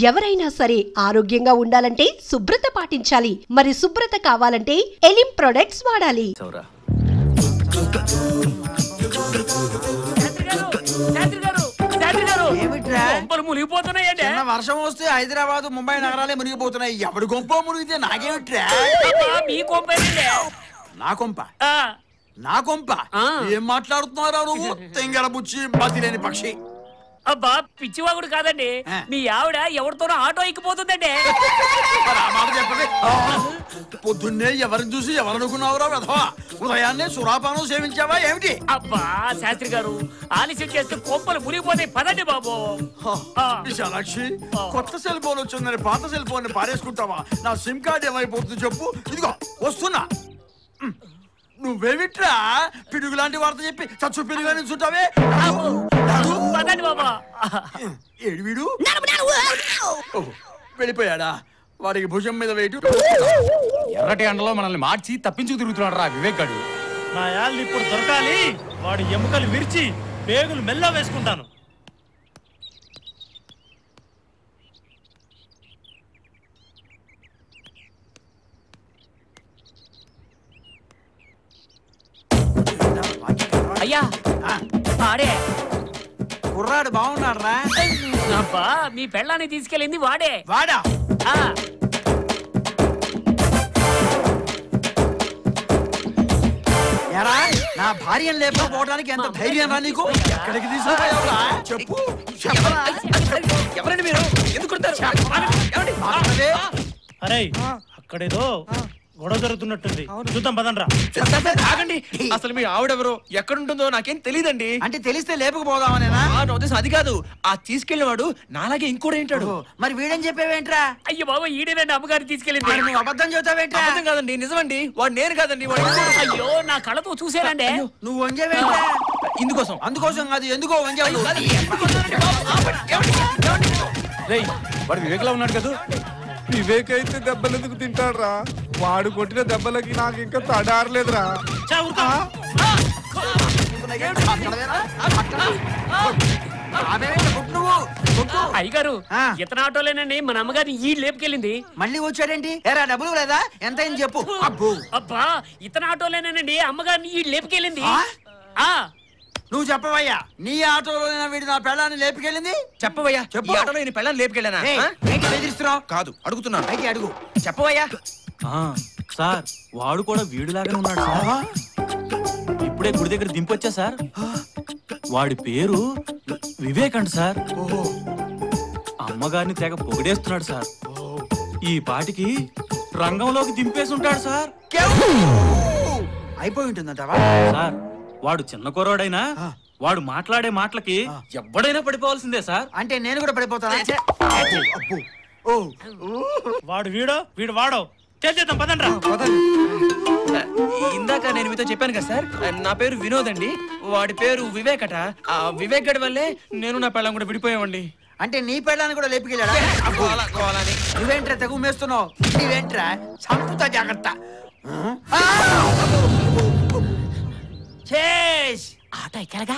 ఎవరైనా సరే ఆరోగ్యంగా ఉండాలంటే శుభ్రత పాటించాలి. మరి శుభ్రత కావాలంటే ఎలిం ప్రొడక్ట్స్ వాడాలి. వర్షం వస్తే హైదరాబాద్ ముంబై నగరాలే మునిగిపోతున్నాయి. ఎవడి కొంప మునిగితే నాకేమిట్రా? నా కొంప నా కొంప ఏం మాట్లాడుతున్నారా నువ్వు? తెంగర బుచ్చి బతి లేని పక్షి. అబ్బా పిచ్చివాగుడు కాదండి, మీ ఆవిడ ఎవరితోనో ఆటో ఎక్కిపోతుందండి. పొద్దున్నే ఎవరిని చూసి ఎవరనుకున్నావురా వెధవా? ఉదయాన్నే సురాపానం సేవించావా ఏమిటి? అబ్బా శాస్త్రి గారు ఆలస్యం చేస్తే కొంపలు మునిగిపోతాయి, పదండి బాబు. విశాలాక్షి, కొత్త సెల్ ఫోన్ వచ్చిందని పాత సెల్ ఫోన్ పారేసుకుంటావా? నా సిమ్ కార్డ్ ఏమైపోతుంది చెప్పు. ఇదిగో వస్తున్నా. నువ్వేమిట్రా పిడుగు లాంటి వార్త చెప్పి చచ్చు పిడుగు నుంచుంటావే? ఏడు వీడు వెళ్ళిపోయాడా? వాడికి భుజం మీద వేటు. ఎర్రటి ఎండలో మనల్ని మార్చి తప్పించుకు తిరుగుతున్నాడు రా వివేక్ గాడు. నా యాళ్ళు ఇప్పుడు దొరకాలి. వాడి ఎముకలు విరిచి పేగులు మెల్ల వేసుకుంటాను. అయ్యా వాడే కుర్రాడు బాగున్నాడు రా. అబ్బా మీ పెళ్ళాన్ని తీసుకెళ్ళింది వాడే. వాడా? ఎరా నా భార్యను లేకపోవడానికి ఎంత ధైర్యం రా నీకు? ఎక్కడికి తీసుకుపోయావురా చెప్పు. ఎవరండి మీరు? ఎందుకు అరే అక్కడేదో గొడవ జరుగుతున్నట్టుంది, చూద్దాం పదండ్రా. ఆగండి, అసలు మీ ఆవిడెవరో ఎక్కడుంటుందో నాకేం తెలియదండి. అంటే తెలిస్తే లేపకపోదామనేనా? అది కాదు, ఆ తీసుకెళ్లినవాడు నాలాగే ఇంకోటి ఏంటాడు. మరి వీడని చెప్పేవేంట్రా? అయ్యో బాబా ఈడేనండి అమ్మగారిని తీసుకెళ్ళింది. నువ్వు అబద్ధం చెబుతావేంట్రా? అబద్ధం కాదండి, నిజమండి. వాడు నేను కాదండి, వాడు. అయ్యో నా కళ్ళతో చూసానండి. నువ్వు వంజేవేంట్రా? ఇందుకోసం. అందుకోసం కాదు, ఎందుకో వంజావు. వాడు వివేక్ లా ఉన్నాడు కదా. వివేక్ అయితే దెబ్బలెందుకు తింటాడురా? వాడు కొట్టిన దెబ్బలకి నాకు ఇంకా తడారలేదురా. అయ్యగారు ఇతను ఆటోలేనండి మన అమ్మగారిని ఈ లేపుకెళ్ళింది. మళ్ళీ వచ్చాడేంటి? ఎరా డబ్బులు లేదా? ఎంత అయింది చెప్పు. అబ్బా ఇతను ఆటోలేనండి అమ్మగారిని ఈ లేపుకెళ్ళింది. నువ్వు చెప్పవయ్యా, నీ ఆటోలో వీడి నా పెళ్ళాన్ని లేపుకెళ్ళింది? చెప్పవయ్యా, చెప్పు. ఆటోలో నేను పెళ్ళాన్ని లేపుకెళ్ళానా? బెదిరిస్తున్నావు? కాదు, అడుగుతున్నాను. అయితే అడుగు. చెప్పవయ్యా. సార్ వాడు కూడా వీడిలాగానే ఉన్నాడు సార్. ఇప్పుడే గుడి దగ్గర దింపొచ్చా సార్. వాడి పేరు వివేక్ అంట సార్. అమ్మగారిని తెగ పొగిడేస్తున్నాడు సార్. ఈ పాటికి రంగంలోకి దింపేసి ఉంటాడు సార్. అయిపోయి ఉంటుందంటావా? సార్ వాడు చిన్న కుర్రాడైనా వాడు మాట్లాడే మాటలకి ఎవడైనా పడిపోవాల్సిందే సార్. అంటే నేను కూడా పడిపోతానా? వాడు వీడు వాడో చేద్దాం పదండ్రా. ఇందాక నేను మీతో చెప్పాను కదా సార్, నా పేరు వినోద్ అండి, వాడి పేరు వివేక్ అట. ఆ వివేక్ గడి వల్లే నేను నా పెళ్ళం కూడా విడిపోయామండి. అంటే నీ పెళ్ళాన్ని కూడా లేపుకెళ్ళాడా? నువ్వేంట్రా తెగు మేస్తున్నావు? నువ్వేంట్రా చంపుతా జాగ్రత్త. ఆటో ఎక్కడగా?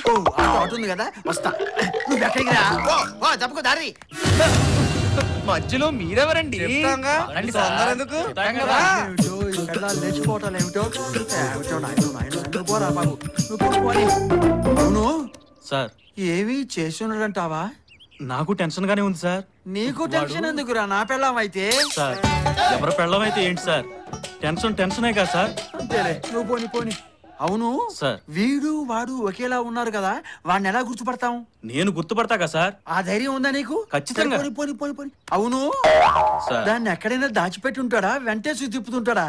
ఆటో ఉంది కదా, వస్తా. నువ్వు ఎక్కడికి రా. తప్పుకో దారి. మధ్యలో మీరెవరండి? లేచిపోవటాలు ఏమిటో పోరా బాబు. అవును సార్ ఏమి చేసి ఉండడంటావా? నాకు టెన్షన్ గానే ఉంది సార్. నీకు టెన్షన్ ఎందుకురా? నా పెళ్ళం అయితే. సార్ ఎవరి పెళ్ళం అయితే ఏంటి సార్, టెన్షనే కదా సార్. అంతేలే, నువ్వు పోని పోని. అవును సార్, వీడు వాడు ఒకేలా ఉన్నారు కదా, వాడిని ఎలా గుర్తుపడతాం? నేను గుర్తుపడతా కదా సార్. ఆ ధైర్యం ఉందా నీకు? ఖచ్చితంగా. పోని పోని పోని. అవును దాన్ని ఎక్కడైనా దాచిపెట్టి ఉంటాడా, వెంటేసి తిప్పుతుంటాడా?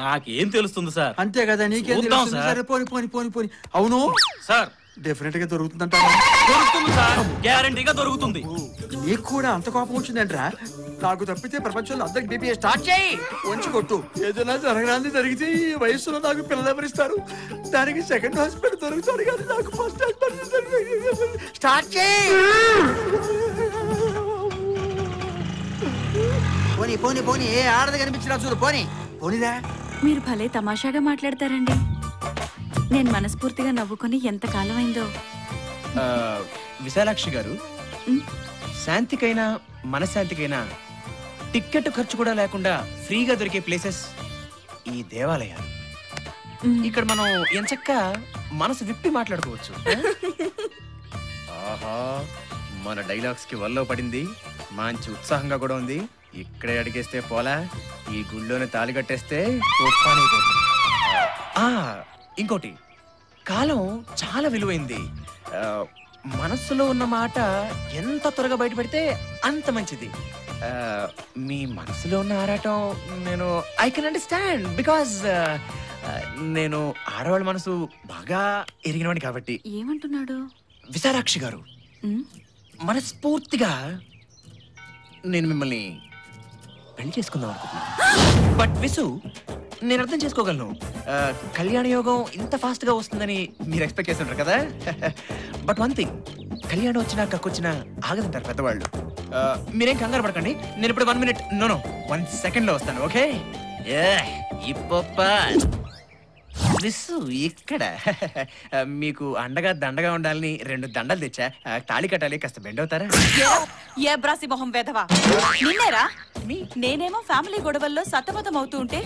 నాకేం తెలుస్తుంది సార్. అంతే కదా, నీకేం తెలుస్తుంది? సరే పోని పోని పోని పోని. అవును సార్ డెఫినెట్ గా దొరుకుతుందంటారా? దొరుకుతుంది సార్, గ్యారంటీగా దొరుకుతుంది. నీకు కూడా అంత కోపం వచ్చిందంటరా? నాకు తప్పితే ప్రపంచంలో అందరికి బీపీ స్టార్ట్ చేయి, వంచి కొట్టు. ఏదైనా జరగడానికి జరిగితే ఈ వయసులో నాకు పిల్లలు ఎవరిస్తారు? దానికి సెకండ్ హాస్పిటల్ దొరుకుతాడు కానీ నాకు ఫస్ట్ హాస్పిటల్. స్టార్ట్ చేయి. పోనీ పోనీ పోనీ. ఏ ఆడది కనిపించినా చూడు. పోనీ పోనీరా. మీరు భలే తమాషాగా మాట్లాడతారండి. నేను మనస్ఫూర్తిగా నవ్వుకొని ఎంత కాలం అయిందో. విశాలాక్షి గారు, శాంతికైనా మనశ్శాంతికైనా టికెట్ ఖర్చు కూడా లేకుండా ఫ్రీగా దొరికే ప్లేసెస్ ఈ దేవాలయాలు. ఇక్కడ మనం ఎంచక్క మనసు విప్పి మాట్లాడుకోవచ్చు. ఆహా, మన డైలాగ్స్ కి వల్లో పడింది, మంచి ఉత్సాహంగా కూడా ఉంది. ఇక్కడే అడిగేస్తే పోలా, ఈ గుళ్ళోనే తాళి కట్టేస్తే ఇంకోటి, కాలం చాలా విలువైంది. మనస్సులో ఉన్న మాట ఎంత త్వరగా బయటపెడితే అంత మంచిది. మీ మనసులో ఉన్న ఆరాటం నేను ఐ కెన్ అండర్స్టాండ్, బికాజ్ నేను ఆడవాళ్ళ మనసు బాగా ఎరిగినవాడిని కాబట్టి. ఏమంటున్నాడు? విశాలాక్షి గారు, మనస్ఫూర్తిగా నేను మిమ్మల్ని పెళ్లి చేసుకుందాం అనుకుంటున్నాను. బట్ విసు, నేను అర్థం చేసుకోగలను, కళ్యాణ యోగం ఇంత ఫాస్ట్ గా వస్తుందని మీరు ఎక్స్పెక్ట్ చేస్తుంటారు కదా. బట్ వన్ థింగ్, కళ్యాణం వచ్చినా కక్కొచ్చినా ఆగదంటారు పెద్దవాళ్ళు. మీరేం కంగారు పడకండి, నేను ఇప్పుడు 1 minute, నో 1 second లో వస్తాను. ఓకే? విసు ఇక్కడ మీకు అండగా దండగా ఉండాలని 2 దండలు తెచ్చా. తాళి కట్టాలి, కాస్త బెండ్ అవుతారా? ఏ బ్రాసి మొహం వేదవా, నిన్నేరా? నేనేమో ఫ్యామిలీ గొడవల్లో సతమతం అవుతూ ఉంటే,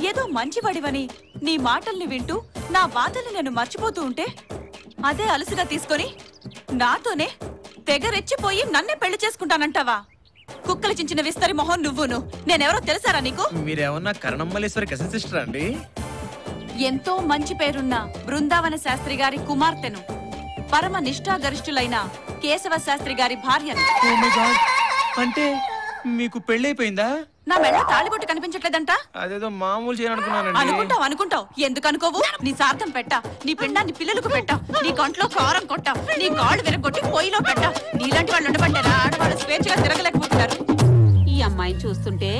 ఏదో మంచివాడివని నీ మాటల్ని వింటూ నా బాధల్ని నేను మర్చిపోతూ ఉంటే, అదే అలసిగా తీసుకొని నాతోనే తెగ రెచ్చిపోయి నన్నే పెళ్లి చేసుకుంటానంటావా? కుక్కలు చించిన విస్తరి మొహం నువ్వును. నేనెవరో తెలుసారా నీకు? మీరేమన్నా కరణమ్మలేశ్వరి కజిన్ సిస్టర్ అండి? ఎంతో మంచి పేరున్న బృందావన శాస్త్రి గారి కుమార్తెను, పరమ నిష్ఠాగరిష్ఠులైన కేశవ శాస్త్రి గారి భార్యను. అంటే మీకు పెళ్ళైపోయిందా? నా మెళ్ళ తాళిబొట్టు కనిపించట్లేదంట. అదేదో మామూలు చేయాలనుకున్నానండి. అనుకుంటావు ఎందుకు అనుకోవు? నీ సార్థం పెట్టా, నీ పిండాన్ని పిల్లలకు పెట్టా, నీ కంట్లో కారం కొట్టా, నీ కాళ్ళు విరగొట్టి పొయ్యిలో పెట్టా. నీలాంటి వాళ్ళు ఉండబట్టారా ఆడవాళ్ళు స్వేచ్ఛగా తిరగలేకపోతున్నారు. ఈ అమ్మాయిని చూస్తుంటే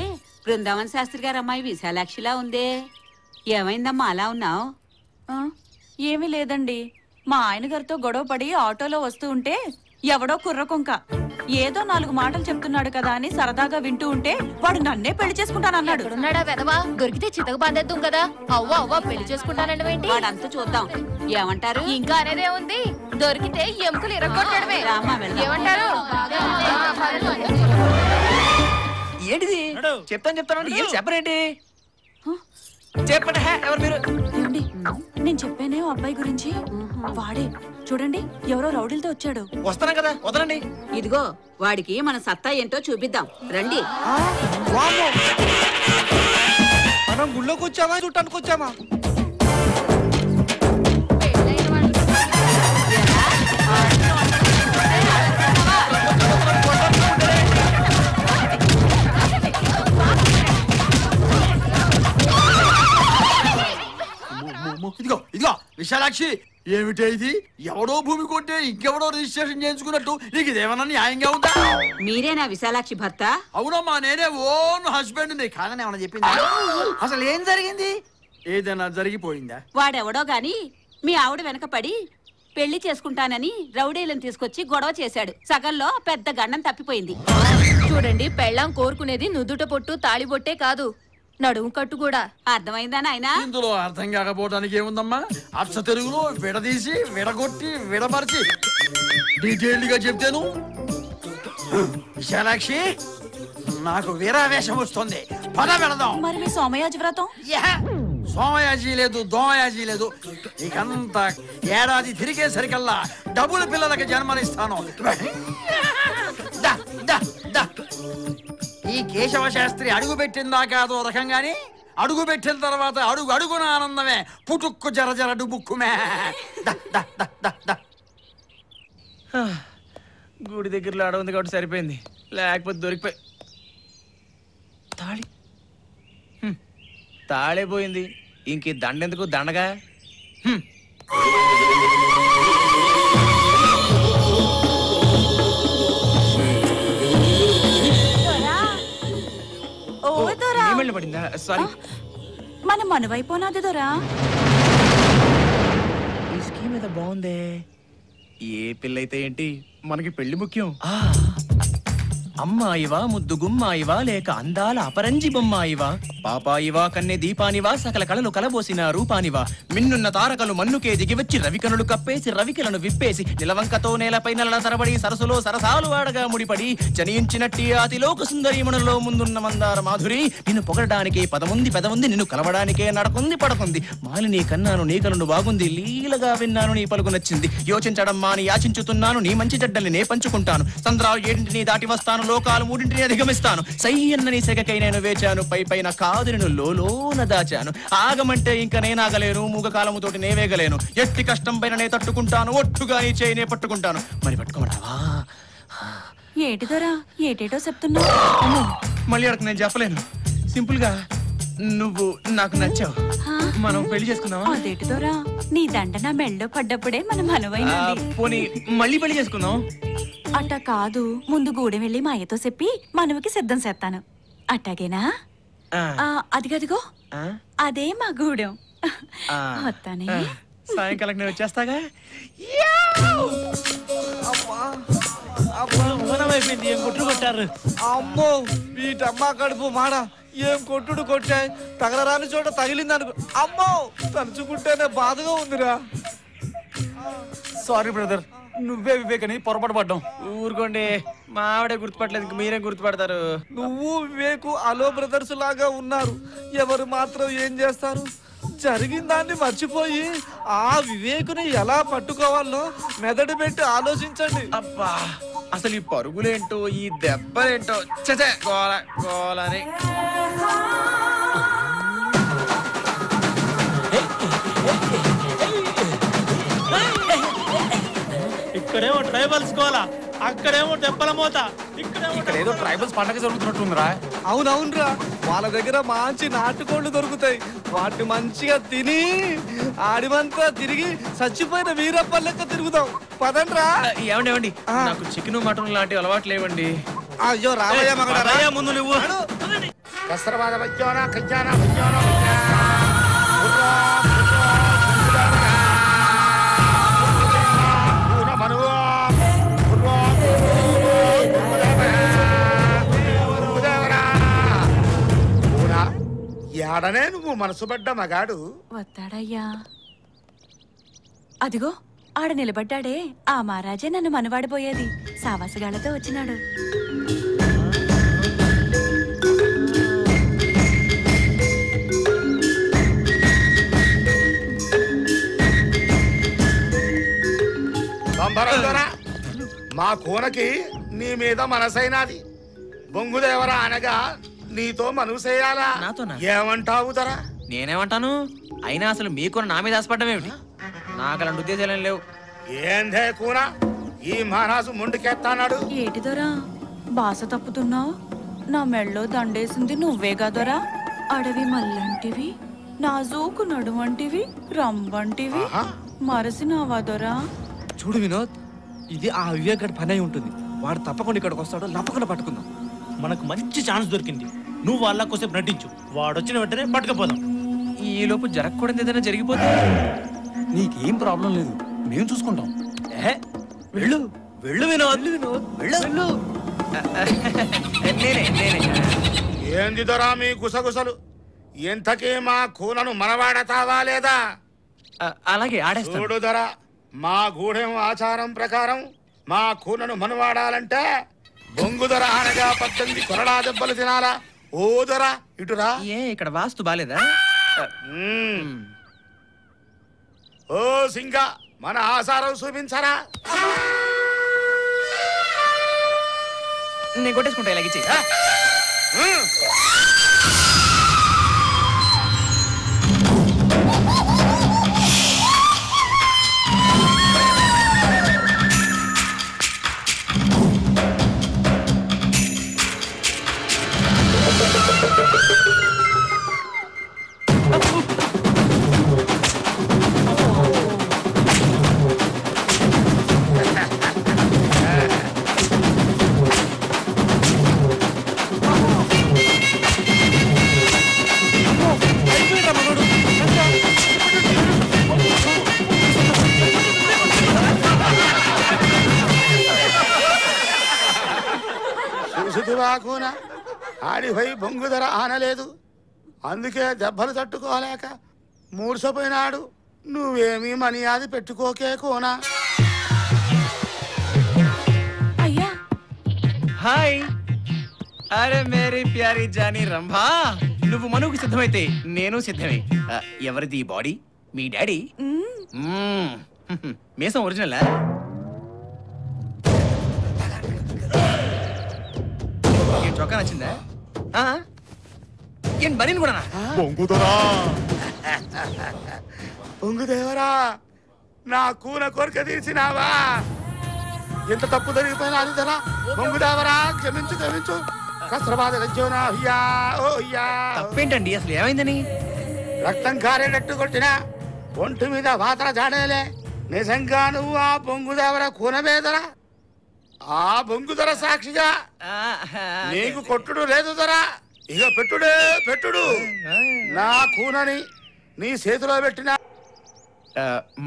బృందావన్ శాస్త్రి గారి అమ్మాయి విశాలాక్షిలా ఉందే. ఏమైందమ్మా అలా ఉన్నావు? ఏమీ లేదండి, మా ఆయన గారితో గొడవ పడి ఆటోలో వస్తూ ఉంటే ఎవడో కుర్రకొంక ఏదో 4 మాటలు చెప్తున్నాడు కదా అని సరదాగా వింటూ ఉంటే వాడు నన్నే పెళ్లి చేసుకుంటానన్నాడు. దొరికితే చితక బాధేద్దాం కదా. అవ్వ పెళ్లి చేసుకుంటానండి. వాడంతా చూద్దాం. ఏమంటారు? ఇంకా అనేదే ఉంది, దొరికితే ఎముకలు ఇరగొట్టడమే. ఏమంటారు? ఏంటిది? చెప్తాను ఏం చెప్పరేంటి? చెప్పండి. ఎవరు మీరు? నేను చెప్పానే అబ్బాయి గురించి. వాడే చూడండి, ఎవరో రౌడీలతో వచ్చాడు. వస్తాను కదా, వదలండి. ఇదిగో వాడికి మన సత్తా ఏంటో చూపిద్దాం రండి. మనం గుళ్ళోకి వచ్చామా చుట్టానికి వచ్చామా? ఇదిగో విశాలాక్షి, ఏమిటే ఇది? ఎవడో భూమి కొంటే ఇంకెవడో రిజిస్ట్రేషన్ చేయించుకున్నట్టు నీకు ఇదేమన్నా న్యాయంగా ఉందా? మీరేనా విశాలాక్షి భర్త? అవునమ్మా, నేనే ఓన్ హస్బెండ్. నీ కాదని ఏమన్నా చెప్పిందా? అసలు ఏం జరిగింది? ఏదైనా జరిగిపోయిందా? వాడెవడో గాని మీ ఆవిడ వెనక పడి పెళ్లి చేసుకుంటానని రౌడీలను తీసుకొచ్చి గొడవ చేశాడు. సగంలో పెద్ద గండం తప్పిపోయింది. చూడండి, పెళ్ళాం కోరుకునేది నుదుట పొట్టు తాళిబొట్టే కాదు, నడుము కట్టు కూడా. అర్థమైందా నాయనా? ఇందులో అర్థం కాకపోవడానికి ఏముందమ్మా? అచ్చ తెలుగులో విడదీసి విడగొట్టి విడమర్చి డీటెయిల్డ్ గా చెప్తాను. విశాలాక్షి, నాకు వీరావేశం వస్తుంది, పద వెళదాం. మరి మీ సోమయాజి వ్రతం? సోమయాజీ లేదు, దోమయాజీ లేదు. ఇకంతా ఏడాది తిరిగేసరికల్లా డబుల్ పిల్లలకి జన్మనిస్తాను. ఈ కేశవ శాస్త్రి అడుగు పెట్టిందాకా అదో రకంగాని, అడుగు పెట్టిన తర్వాత అడుగు అడుగున ఆనందమే. పుటుక్కు జర జర డుబుక్కుమే. గుడి దగ్గరలో ఆడ ఉంది కాబట్టి సరిపోయింది, లేకపోతే దొరికిపోయి. తాళే పోయింది, ఇంక దండెందుకు దండగా. పడిందా? సారీ, మనం మనవైపోనాది దొరా. ఈ స్కీమ్ ఏదో బాగుందే. ఏ పిల్లయితే ఏంటి, మనకి పెళ్లి ముఖ్యం. అమ్మాయివా ముద్దు గుమ్మాయివా లేక అందాల అపరంజి బొమ్మాయివా పాపాయివా కన్నె దీపానివా సకల కళలు కలబోసిన రూపానివా మిన్నున్న తారకలు మన్నుకే దిగివచ్చి రవికనులు కప్పేసి రవికలను విప్పేసి నిలవంకతో నేలపై నెలల తరబడి సరసులో సరసాలు వాడగా ముడిపడి జనించినట్టి అతిలోక సుందరీమణుల్లో ముందున్న మందార మాధురి నిన్ను పొగడడానికే పెదముంది నిన్ను కలవడానికే నడకుంది పడకుంది మాలిని కన్నాను నీ కలను బాగుంది లీలగా విన్నాను నీ పలుకు నచ్చింది యోచించడం మాని యాచించుతున్నాను నీ మంచి చెడ్డల్ని నే పంచుకుంటాను సంద్రాలు ఏడింటిని దాటి వస్తాను లోకాలు మూడింటిని అధిగమిస్తాను సై అన్నని సెగకై నేను వేచాను పైన కాదు నేను లోన దాచాను ఆగమంటే ఇంకా నేనాగలేను మూగకాలముతోటి నేవేగలేను ఎట్టి కష్టం పైన నే తట్టుకుంటాను ఒట్టుగా నీ చేయి నే పట్టుకుంటాను మరి పట్టుకోమరావా ఏటి దొరా ఏటేటో చెప్తున్నావు మళ్ళీ అడగ నేను చెప్పలేను సింపుల్ గా నువ్వు నాకు నచ్చావు మనం పెళ్లి చేసుకుందాం అదేటి దొరా నీ దండ నా మెళ్ళో పడ్డప్పుడే మనం అనువైనది పోనీ మళ్ళీ పెళ్లి చేసుకుందాం అట్ట కాదు ముందు గూడెం వెళ్ళి మా అయ్యతో చెప్పి మనవకి సిద్ధం చేస్తాను అట్టాగేనా అదిగదిగో అదే మా గూడెం వస్తానే సాయంకాలం నేను వచ్చేస్తాగా అయిపోయింది ఏం కొట్లు కొట్టారు అమ్మో వీటమ్మా కడుపు మాడ ఏం కొట్టుడు కొట్టాయి తగలరాని చోట తగిలింది అనుకో అమ్మో తలుచుకుంటేనే బాధగా ఉందిరా సారీ బ్రదర్ నువ్వే వివేకని పొరపాటు పడ్డాం ఊరుకోండి మా ఆవిడే గుర్తుపట్టలేదు ఇంక మీరే గుర్తుపడతారు నువ్వు వివేకు అలో బ్రదర్స్ లాగా ఉన్నారు ఎవరు మాత్రం ఏం చేస్తారు జరిగిన దాన్ని మర్చిపోయి ఆ వివేకుని ఎలా పట్టుకోవాలో మెదడు పెట్టి ఆలోచించండి అబ్బా అసలు ఈ పరుగులేంటో ఈ దెబ్బలేంటో చచే గోలని ఇక్కడేమో ట్రైబల్స్ కోలా అక్కడేమో దెబ్బల మోత ఇక్కడ ఏదో ట్రైబల్స్ పండగ జరుగుతున్నట్టుందిరా అవునవునరా వాళ్ళ దగ్గర మంచి నాటుకోళ్లు దొరుకుతాయి వాటిని మంచిగా తిని ఆడిమంతా తిరిగి చచ్చిపోయిన వీరప్ప లెక్క తిరుగుతాం పదండ్రా ఏమండి నాకు చికెన్ మటన్ లాంటి అలవాటు లేవండి అయ్యో రామయ్య ముందు నువ్వు ఏడనే నువ్వు మనసు పడ్డ మగాడు వస్తాడయ్యా అదిగో ఆడ నిలబడ్డాడే ఆ మహారాజే నన్ను మనవాడిపోయేది సావాసగాళ్లతో వచ్చినాడు మా కోనకి నీ మీద మనసైనది బొంగుదేవరా అనగా నీతో మనసేయాలా ఏమంటావు దొరా నేనేమంటాను అయినా అసలు మీకున్న నా మీద ఆశపడ్డం ఏమిటి నాకు అలాంటి ఉద్దేశాలు లేవు ఏందే కూన ఈ మహారాజు ముందుకెత్తాడు ఏటి దొరా బాస తప్పుతున్నావు నా మెళ్ళో దండేసింది నువ్వే కదరా అడవి మల్లంటివి నాజూకు నడువంటివి రంబంటివి మరసినావా దొరా చూడు వినోద్ ఇది ఆ వివేక్ పని అయి ఉంటుంది వాడు తప్పకుండా ఇక్కడికి వస్తాడు తప్పకుండా పట్టుకుందాం మనకు మంచి ఛాన్స్ దొరికింది నువ్వు వాళ్ళ కోసం నటించు వాడు వచ్చిన వెంటనే పట్టుకపోదాం ఈ లోపు జరగకూడదు ఏదైనా జరిగిపోతే నీకేం ప్రాబ్లం లేదు మేము చూసుకుంటాం వెళ్ళు వెళ్ళు వినోద్ వెళ్ళు ఏంది దొరా మీ గుసగుసలు ఎంతకీ మా కూనను మనవాడతావా లేదా అలాగే ఆడేస్తాను చూడు దొరా మా గూడెం ఆచారం ప్రకారం మా కూనను మనవాడాలంటే బొంగు దొర అనగా 18 కొరడా దెబ్బలు తినాలా ఓ దొర ఇటురా ఏ ఇక్కడ వాస్తు బాలేదా ఓ సింగా మన ఆచారం చూపించరా నేను కొట్టేసుకుంటా ఇలాగిచ్చి కూన ఆడిపోయి బొంగుధర ఆనలేదు, అందుకే దెబ్బలు తట్టుకోలేక మూర్సపోయినాడు. నువ్వేమీ మర్యాద పెట్టుకోకే కూనా. అయ్యా హాయ్, అరే మేరీ ప్యారీ జానీ రంభా, నువ్వు మనువుకి సిద్ధమైతే నేను సిద్ధమే. ఎవరిది ఈ బాడీ? మీ డాడీ? మీసం ఒరిజినల్? చొక్కా నచ్చిందా? ఏం బనీన్ కూడా? పొంగుదేవరా, నా కూన కోరిక తీర్చినావా? ఎంత తప్పు జరిగిపోయినా అది ధర పొంగుదేవరా, క్షమించు క్షమించు. కస్రబాద తప్పేంటండి అసలు? ఏమైందని? రక్తం కారేటట్టు కొట్టినా ఒంటి మీద వాతర జాడేలే. నిజంగా నువ్వు ఆ బొంగుదేవర కూనవేదరా? ఆ బొంగుధర సాక్షిగా నీకు కొట్టుడు లేదు ధర. ఇక పెట్టుడే పెట్టుడు. నా కూనని నీ చేతిలో పెట్టిన.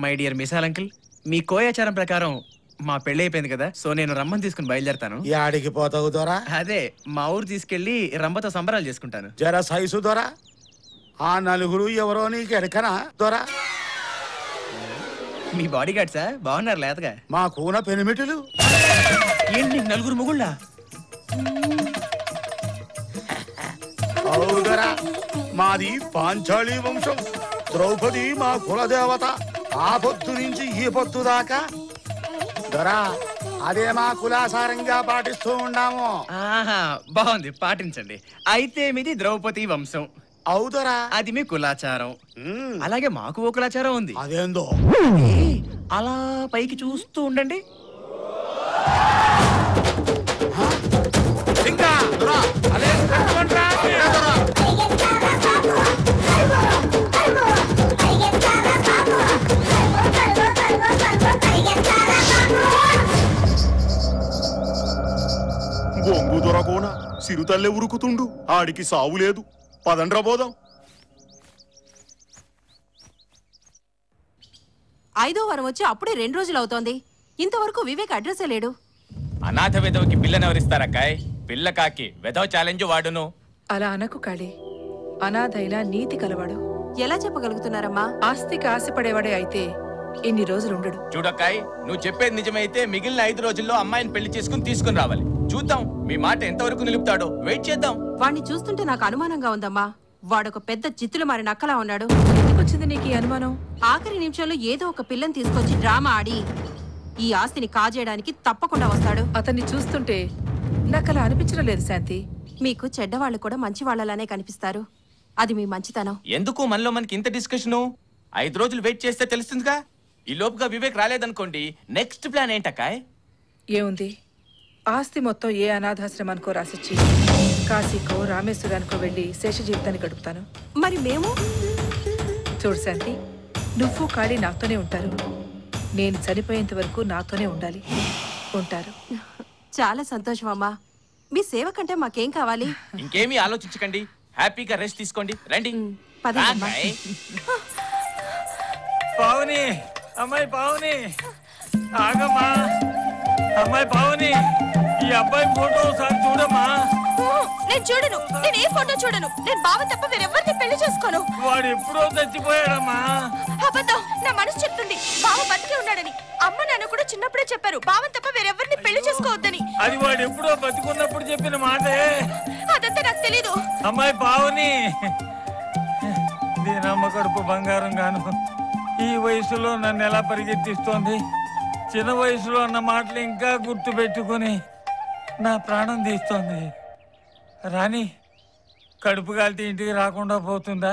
మై డియర్ మిసాల్ అంకిల్, మీ కోయాచారం ప్రకారం మా పెళ్లి అయిపోయింది కదా, సో నేను రమ్మని తీసుకుని బయలుదేరతాను. యాడికి పోతావు దొరా? అదే మా ఊరు తీసుకెళ్లి రంభతో సంబరాలు చేసుకుంటాను. జర సైసు దొరా. ఆ నలుగురు ఎవరో నీకు ఎడకనా దొరా? మీ బాడీ గార్డ్సా? బాగున్నారు లేతగా? మా కూన పెనిమిటులు. ఏంటి నీకు నలుగురు మొగుళ్ళ? అవుదరా, మాది పాంచాళీ వంశం. ద్రౌపది మా కులదేవత. ఆ పొద్దు నుంచి ఈ పొద్దు దాకా దొరా అదే మా కులాసారంగా పాటిస్తూ ఉన్నాము. బాగుంది, పాటించండి. అయితే మీది ద్రౌపది వంశం అవుదరా? అది మీ కులాచారం. అలాగే మాకు ఓ కులాచారం ఉంది. అదేందో అలా పైకి చూస్తూ ఉండండి. ఇంకా దొరా అదే కట్టుకుంటరా. బొంగు దొరకోన సిరుతల్లే ఉరుకుతుండు, ఆడికి సావు లేదు. పదండ్రా పోదాం. 5వ వారం వచ్చి అప్పుడే 2 రోజులు అవుతోంది. ఇంతవరకు వివేక్ అడ్రస్ లేడు. అనాథ వెధవకి పిల్లనెవరిస్తారక్కాయ్? పిల్ల కాకి వెధవ ఛాలెంజ్ వాడును. అలా అనకు కాళీ. అనాథైనా నీతి కలవాడు. ఎలా చెప్పగలుగుతున్నారమ్మా? ఆస్తికి ఆశపడేవాడే అయితే ఇన్ని రోజులు ఉండడు. చూడక్కాయ్, నువ్వు చెప్పేది నిజమైతే మిగిలిన 5 రోజుల్లో అమ్మాయిని పెళ్లి చేసుకుని తీసుకుని రావాలి. చూద్దాం మీ మాట ఎంతవరకు నిలుపుతాడో. వెయిట్ చేద్దాం. వాణ్ణి చూస్తుంటే నాకు అనుమానంగా ఉందమ్మా. వాడొక పెద్ద చిత్తులు మారి నక్కలా ఉన్నాడు. ఎందుకొచ్చింది నీకు ఈ అనుమానం? ఆఖరి నిమిషంలో ఏదో ఒక పిల్లని తీసుకొచ్చి డ్రామా ఆడి ఈ ఆస్తిని కాజేయడానికి తప్పకుండా వస్తాడు. అతన్ని చూస్తుంటే నాకు అలా అనిపించడం లేదు శాంతి. మీకు చెడ్డవాళ్ళు కూడా మంచి వాళ్ళలానే కనిపిస్తారు. అది మీ మంచితనం. ఎందుకు మనలో మనకి ఇంత డిస్కషను? 5 రోజులు వెయిట్ చేస్తే తెలుస్తుందిగా. ఈ లోపుగా వివేక్ రాలేదనుకోండి, నెక్స్ట్ ప్లాన్ ఏంటక్కాయ్? ఏముంది, ఆస్తి మొత్తం ఏ అనాథాశ్రమానికో రాసిచ్చి కాశీకో రామేశ్వరానికో వెళ్ళి శేష జీవితాన్ని గడుపుతాను. మరి మేము? చూడు శాంతి, నువ్వు కాళీ నాతోనే ఉంటారు. నేను చనిపోయేంత వరకు నాతోనే ఉండాలి. ఉంటారు. చాలా సంతోషం అమ్మా. మీ సేవ కంటే మాకేం కావాలి? ఇంకేమీ ఆలోచించకండి, హ్యాపీగా రెస్ట్ తీసుకోండి. రండి. పావని, అమ్మాయి పావని, ఆగమ్మా. అమ్మాయి పావని, ఈ అబ్బాయి ఫోటో ఒకసారి చూడమ్మా. నేను చూడను. నేను ఏ ఫోటో చూడను. నేను బావ తప్ప వేరెవరిని పెళ్లి చేసుకోను. వాడు ఎప్పుడో చచ్చిపోయాడమ్మా. అబద్ధం. నా మనసు చెప్తుంది బావ బతికి ఉన్నాడని. అమ్మ నాన్న కూడా చిన్నప్పుడే చెప్పారు బావని తప్ప వేరెవరిని పెళ్లి చేసుకోవద్దని. అది వాడు ఎప్పుడో బతికున్నప్పుడు చెప్పిన మాటే. అదంతా నాకు తెలీదు. అమ్మాయి పావని, దీనమ్మ కడుపు బంగారం గాను ఈ వయసులో నన్ను ఎలా పరిగెత్తిస్తోంది. చిన్న వయసులో అన్న మాటలు ఇంకా గుర్తు పెట్టుకుని నా ప్రాణం తీస్తోంది. రాణి, కడుపు కాలితే ఇంటికి రాకుండా పోతుందా?